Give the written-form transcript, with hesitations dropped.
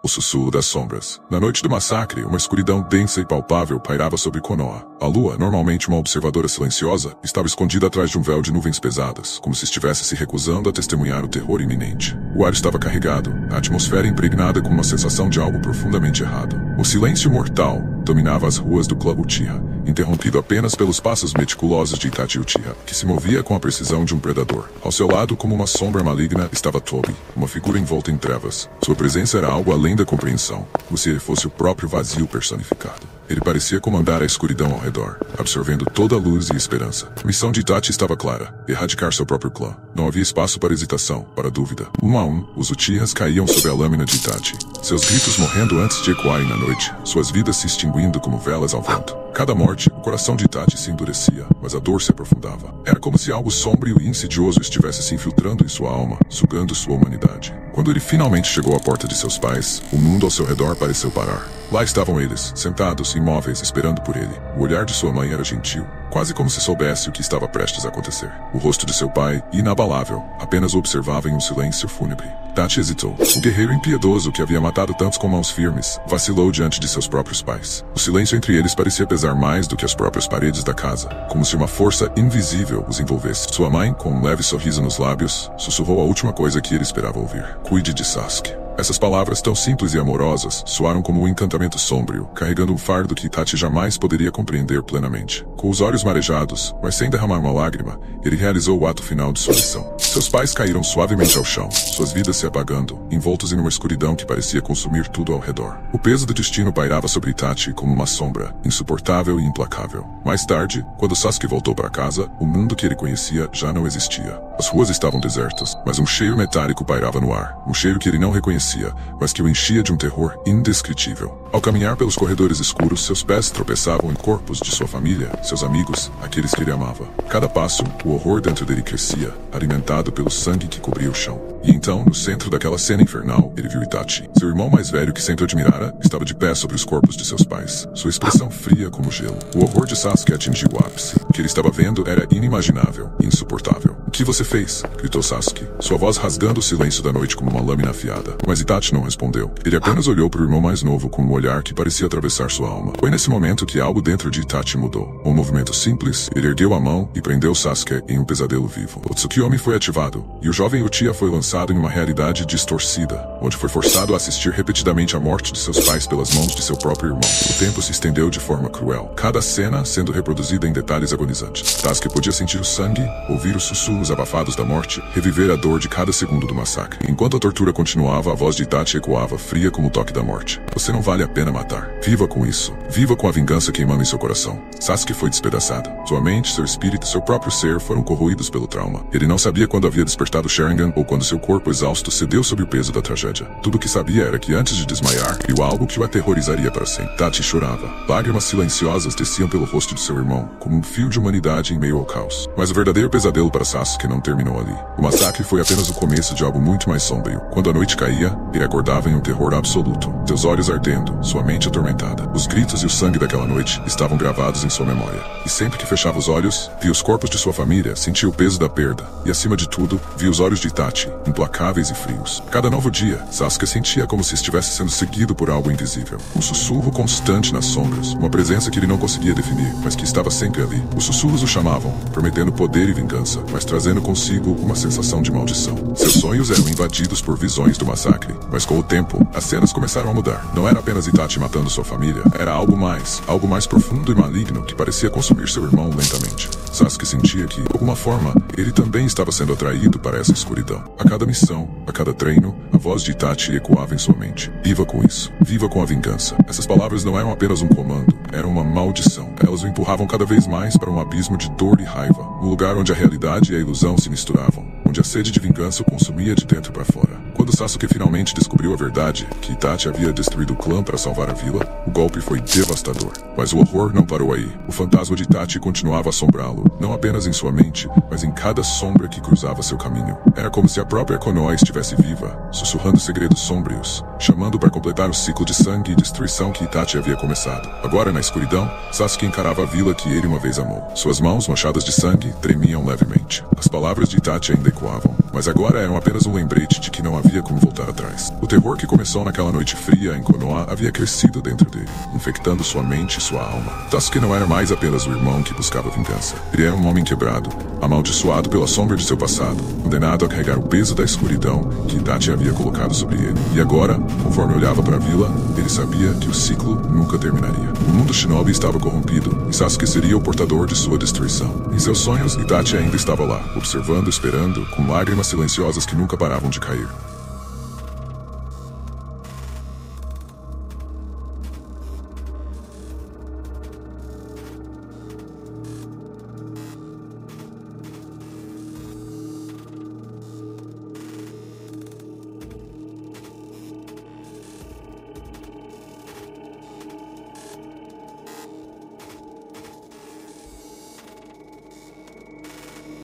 o sussurro das sombras. Na noite do massacre, uma escuridão densa e palpável pairava sobre Konoha. A lua, normalmente uma observadora silenciosa, estava escondida atrás de um véu de nuvens pesadas, como se estivesse se recusando a testemunhar o terror iminente. O ar estava carregado, a atmosfera impregnada com uma sensação de algo profundamente errado. O silêncio mortal dominava as ruas do clã Uchiha, interrompido apenas pelos passos meticulosos de Itachi Uchiha, que se movia com a precisão de um predador. Ao seu lado, como uma sombra maligna, estava Tobi, uma figura envolta em trevas. Sua presença era algo além da compreensão, como se ele fosse o próprio vazio personificado. Ele parecia comandar a escuridão ao redor, absorvendo toda a luz e esperança. A missão de Itachi estava clara: erradicar seu próprio clã. Não havia espaço para hesitação, para dúvida. Um a um, os Uchihas caíam sob a lâmina de Itachi, seus gritos morrendo antes de ecoarem na noite, suas vidas se extinguindo como velas ao vento. Cada morte, o coração de Itachi se endurecia, mas a dor se aprofundava. Era como se algo sombrio e insidioso estivesse se infiltrando em sua alma, sugando sua humanidade. Quando ele finalmente chegou à porta de seus pais, o mundo ao seu redor pareceu parar. Lá estavam eles, sentados, imóveis, esperando por ele. O olhar de sua mãe era gentil, quase como se soubesse o que estava prestes a acontecer. O rosto de seu pai, inabalável, apenas o observava em um silêncio fúnebre. Itachi hesitou. O guerreiro impiedoso que havia matado tantos com mãos firmes, vacilou diante de seus próprios pais. O silêncio entre eles parecia pesar mais do que as próprias paredes da casa, como se uma força invisível os envolvesse. Sua mãe, com um leve sorriso nos lábios, sussurrou a última coisa que ele esperava ouvir: cuide de Sasuke. Essas palavras tão simples e amorosas soaram como um encantamento sombrio, carregando um fardo que Itachi jamais poderia compreender plenamente. Com os olhos marejados, mas sem derramar uma lágrima, ele realizou o ato final de sua missão. Seus pais caíram suavemente ao chão, suas vidas se apagando, envoltos em uma escuridão que parecia consumir tudo ao redor. O peso do destino pairava sobre Itachi como uma sombra, insuportável e implacável. Mais tarde, quando Sasuke voltou para casa, o mundo que ele conhecia já não existia. As ruas estavam desertas, mas um cheiro metálico pairava no ar, um cheiro que ele não reconhecia, mas que o enchia de um terror indescritível. Ao caminhar pelos corredores escuros, seus pés tropeçavam em corpos de sua família, seus amigos, aqueles que ele amava. Cada passo, o horror dentro dele crescia, alimentado pelo sangue que cobria o chão. E então, no centro daquela cena infernal, ele viu Itachi. Seu irmão mais velho, que sempre admirara, estava de pé sobre os corpos de seus pais, sua expressão fria como gelo. O horror de Sasuke atingiu o ápice. O que ele estava vendo era inimaginável, insuportável. "O que você fez?" gritou Sasuke, sua voz rasgando o silêncio da noite como uma lâmina afiada. Mas Itachi não respondeu. Ele apenas olhou para o irmão mais novo com um olhar que parecia atravessar sua alma. Foi nesse momento que algo dentro de Itachi mudou. Um movimento simples, ele ergueu a mão e prendeu Sasuke em um pesadelo vivo. O Tsukiyomi foi ativado, e o jovem Uchiha foi lançado em uma realidade distorcida, onde foi forçado a assistir repetidamente à morte de seus pais pelas mãos de seu próprio irmão. O tempo se estendeu de forma cruel, cada cena sendo reproduzida em detalhes agonizantes. Sasuke podia sentir o sangue, ouvir os sussurros abafados da morte, reviver a dor de cada segundo do massacre. Enquanto a tortura continuava, a voz de Itachi ecoava, fria como o toque da morte. "Você não vale a pena matar. Viva com isso. Viva com a vingança queimando em seu coração." Sasuke foi despedaçado. Sua mente, seu espírito e seu próprio ser foram corroídos pelo trauma. Ele não sabia quando havia despertado o Sharingan ou quando seu corpo exausto cedeu sob o peso da tragédia. Tudo o que sabia era que antes de desmaiar, viu algo que o aterrorizaria para sempre. Itachi chorava. Lágrimas silenciosas desciam pelo rosto de seu irmão, como um fio de humanidade em meio ao caos. Mas o verdadeiro pesadelo para Sasuke não terminou ali. O massacre foi apenas o começo de algo muito mais sombrio. Quando a noite caía, ele acordava em um terror absoluto, seus olhos ardendo, sua mente atormentada. Os gritos e o sangue daquela noite estavam gravados em sua memória. E sempre que fechava os olhos, via os corpos de sua família, sentia o peso da perda. E acima de tudo, via os olhos de Itachi, implacáveis e frios. Cada novo dia, Sasuke sentia como se estivesse sendo seguido por algo invisível. Um sussurro constante nas sombras, uma presença que ele não conseguia definir, mas que estava sempre ali. Os sussurros o chamavam, prometendo poder e vingança, mas trazendo consigo uma sensação de maldição. Seus sonhos eram invadidos por visões do massacre, mas com o tempo, as cenas começaram a mudar. Não era apenas Itachi matando sua família, era algo mais profundo e maligno que parecia consumir seu irmão lentamente. Sasuke sentia que, de alguma forma, ele também estava sendo atraído para essa escuridão. A cada missão, a cada treino, a voz de Itachi ecoava em sua mente. "Viva com isso. Viva com a vingança." Essas palavras não eram apenas um comando, eram uma maldição. Elas o empurravam cada vez mais para um abismo de dor e raiva, um lugar onde a realidade e a ilusão se misturavam, onde a sede de vingança o consumia de dentro para fora. Quando Sasuke finalmente descobriu a verdade, que Itachi havia destruído o clã para salvar a vila, o golpe foi devastador. Mas o horror não parou aí. O fantasma de Itachi continuava a assombrá-lo, não apenas em sua mente, mas em cada sombra que cruzava seu caminho. Era como se a própria Konoha estivesse viva, sussurrando segredos sombrios, chamando para completar o ciclo de sangue e destruição que Itachi havia começado. Agora, na escuridão, Sasuke encarava a vila que ele uma vez amou. Suas mãos, manchadas de sangue, tremiam levemente. As palavras de Itachi ainda ecoavam, mas agora eram apenas um lembrete de que não havia como voltar atrás. O terror que começou naquela noite fria em Konoha havia crescido dentro dele, infectando sua mente e sua alma. Sasuke não era mais apenas o irmão que buscava vingança. Ele era um homem quebrado, amaldiçoado pela sombra de seu passado, condenado a carregar o peso da escuridão que Itachi havia colocado sobre ele. E agora, conforme olhava para a vila, ele sabia que o ciclo nunca terminaria. O mundo shinobi estava corrompido e Sasuke seria o portador de sua destruição. Em seus sonhos, Itachi ainda estava lá, observando, esperando, com lágrimas silenciosas que nunca paravam de cair.